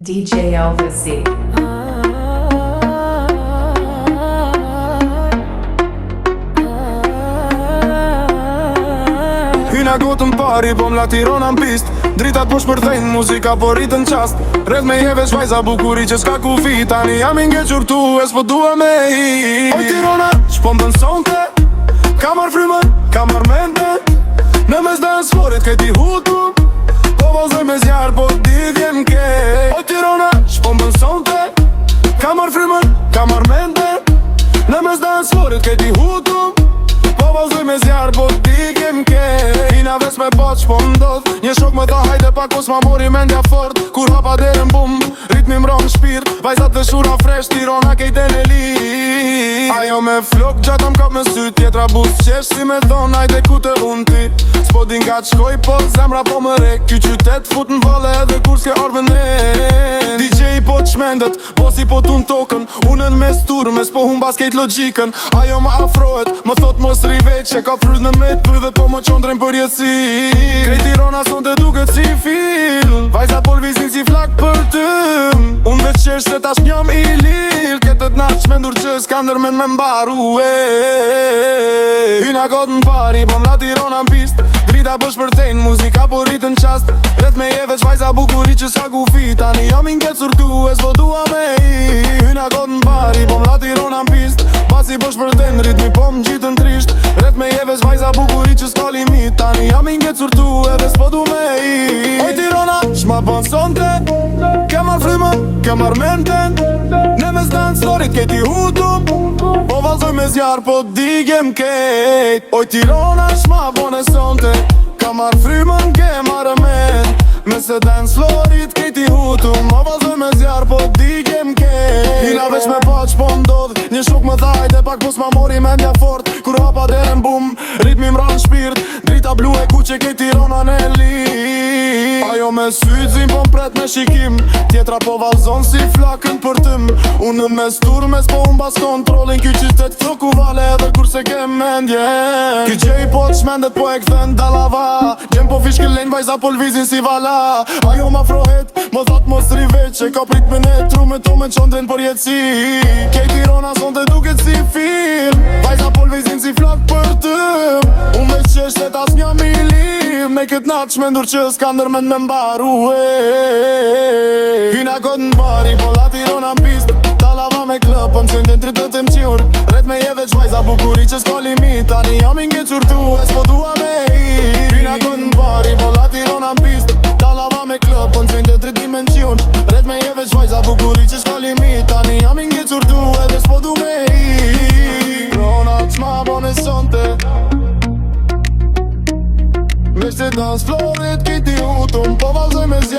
DJ Elvis Z. Hyna gotën pari, po m'la Tirana n'pist. Dritat po shpërthejnë, muzika po rritën qast. Rreth me jeve shvajza bukuri që s'ka kufi. Tani jam i ngequr tu, e s'po dua me hi. Oj Tirana, shpo m'bën sonte. Ka marr frymën, ka marr mendën. Në mes dance florit këti hutu. Po vazhdoj me zjarë, po di vjen kej. Oj Tirana, shpo m'bën sonte. Ka marr frymën, ka marr mendën. Në mes dance florit këti hutu. Po vazhdoj me zjarë, po di vjen kej. Hina ves me pat shpo m'dodh. Një shok me tha hajde pak kos ma mori mendja fort. Kur hapa derën bum, ritmi m'ron shpirt. Vajzat dhe shura fresh, Tirana kejten e li. Ajo me flok gjata m'kap me sy. Tjetra bus qesh si me thon hajde ku të unë ti. S'po din ka t'shkoj po zemra po më re. Ky qytet fut n'valle edhe kur s'ke arve n're. DJ po t'shmendet, bosi po t'un tokën. Unën me stur, me s'po hun basket logikën. Ajo më afrohet, më thot mos riveq. Që ka fryt në met për dhe po më qondrejn për jetësi. Krejt Tirana son të duket si film. Vajza polvizin si flak për tëm. Unë veç qesh se tash njëm i lirë. Ketët na qmendur që s'kandër me mbaru Hyna kot n'pari, po m'la Tirana n'pist. Drita po shpërtejnë, muzika po rritën qast. Rreth me jeve shvajza bukuri që s'ka kufi. Tani jam i ngecur tu, e s'po dua me hi. Hyna kot n'pari, po m'la Tirana n'pist. Pasi po shpërtejnë, ritmi po m'gjitën trisht. Rreth me jeve shvajza bukuri që s'ka limit. Tani jam i ngecur tu, edhe s'po du me hi. Oj Tirana, shma bën sonte. Ke marr frymën, ke marr mendën. Në mes dance florit keti hutum. Po vazhdoj me zjarë, po digem kejt. Oj Tirana, shma bën e sonte. Ka marr frymën, ke marr mend. Mes e dance florit keti hutum. Po vazhdoj me zjarë, po digem kejt. Hina veç me pa që po m'dodh. Një shok më thajt e pak pos ma mori mendja fort. Kur hapa derën bum, ritmi m'ran shpirt. Drita blu e ku që kej Tirana në li. Ajo me syt zim po m'pret me shikim. Tjetra po valzon si flakën për tëm. Unë me stur me s'po unë bas kontrolin. Ky qytet floku vale edhe kur se ke mendje. Ky gjej po t'shmendet po e këthen dalava. Gjem po fish këllejn vajza polvizin si vala. Ajo ma frohet, më thot mos riveq. E ka prit me ne tru me to me qondrin për jetësi. Kej Tirana son të duket si film. Vajza polvizin si flak për tëm. Unë veç qesh se tas njëm i lim. Me kët nat shmendur që s'kandër me mbaru Hyna kot n'pari, po la Tirana n'pist. Talava me klëpën, se ndën 30 qur. Rreth me jeve qvajza bukuri që s'ka limit. Tani jam i ngecur tu, e s'po dua me hi. Hyna kot n'pari, po la Tirana n'pist. Talava me klëpën, se ndën 30 qur. Rreth me jeve qvajza bukuri që s'ka limit. Tani jam i ngecur tu, edhe s'po du me hi. Rona t'ma bon e sonte. Veç të dance florit kiti hutum. Po vazhdoj me zjarë